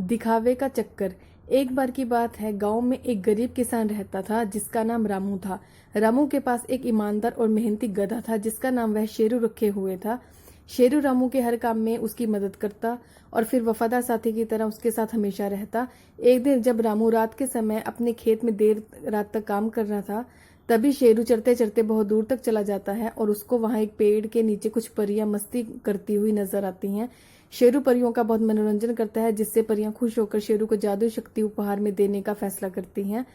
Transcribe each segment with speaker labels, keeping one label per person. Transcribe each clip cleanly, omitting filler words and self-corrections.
Speaker 1: दिखावे का चक्कर। एक बार की बात है, गांव में एक गरीब किसान रहता था जिसका नाम रामू था। रामू के पास एक ईमानदार और मेहनती गधा था जिसका नाम वह शेरू रखे हुए था। शेरू रामू के हर काम में उसकी मदद करता और फिर वफादार साथी की तरह उसके साथ हमेशा रहता। एक दिन जब रामू रात के समय अपने खेत में देर रात तक काम कर रहा था, तभी शेरू चढ़ते चढ़ते बहुत दूर तक चला जाता है और उसको वहां एक पेड़ के नीचे कुछ परियां मस्ती करती हुई नजर आती हैं। शेरू परियों का बहुत मनोरंजन करता है, जिससे परियां खुश होकर शेरू को जादुई शक्ति उपहार में देने का फैसला करती हैं।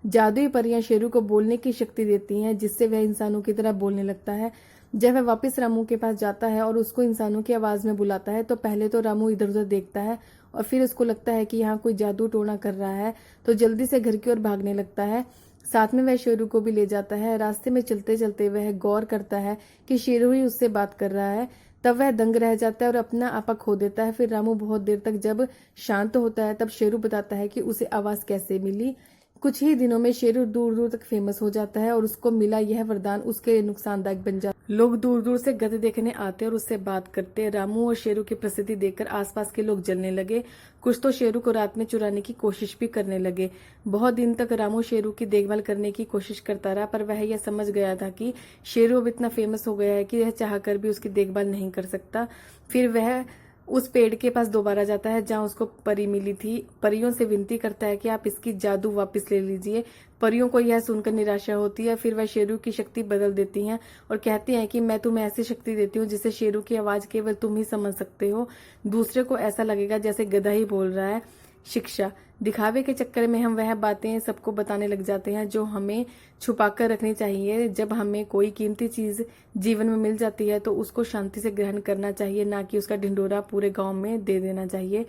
Speaker 1: जादुई परियां शेरू को बोलने की शक्ति देती हैं, जिससे वह इंसानों की तरह बोलने लगता है। जब वह वापस रामू के पास जाता है और उसको इंसानों की आवाज में बुलाता है, तो पहले तो रामू इधर उधर देखता है और फिर उसको लगता है कि यहाँ कोई जादू टोना कर रहा है, तो जल्दी से घर की ओर भागने लगता है। साथ में वह शेरू को भी ले जाता है। रास्ते में चलते चलते वह गौर करता है कि शेरू ही उससे बात कर रहा है। तब वह दंग रह जाता है और अपना आपा खो देता है। फिर रामू बहुत देर तक जब शांत होता है, तब शेरू बताता है कि उसे आवाज कैसे मिली। कुछ ही दिनों में शेरू दूर दूर तक फेमस हो जाता है और उसको मिला यह वरदान उसके लिए नुकसानदायक बन जाता है। लोग दूर दूर से गधे देखने आते और उससे बात करते। रामू और शेरू की प्रसिद्धि देखकर आसपास के लोग जलने लगे। कुछ तो शेरू को रात में चुराने की कोशिश भी करने लगे। बहुत दिन तक रामू शेरू की देखभाल करने की कोशिश करता रहा, पर वह यह समझ गया था कि शेरू अब इतना फेमस हो गया है कि यह चाहकर भी उसकी देखभाल नहीं कर सकता। फिर वह उस पेड़ के पास दोबारा जाता है जहां उसको परी मिली थी। परियों से विनती करता है कि आप इसकी जादू वापस ले लीजिए। परियों को यह सुनकर निराशा होती है। फिर वह शेरू की शक्ति बदल देती हैं और कहती हैं कि मैं तुम्हें ऐसी शक्ति देती हूँ जिससे शेरू की आवाज केवल तुम ही समझ सकते हो। दूसरे को ऐसा लगेगा जैसे गधा ही बोल रहा है। शिक्षा। दिखावे के चक्कर में हम वह बातें सबको बताने लग जाते हैं जो हमें छुपाकर रखनी चाहिए। जब हमें कोई कीमती चीज जीवन में मिल जाती है तो उसको शांति से ग्रहण करना चाहिए, ना कि उसका ढिंढोरा पूरे गांव में दे देना चाहिए।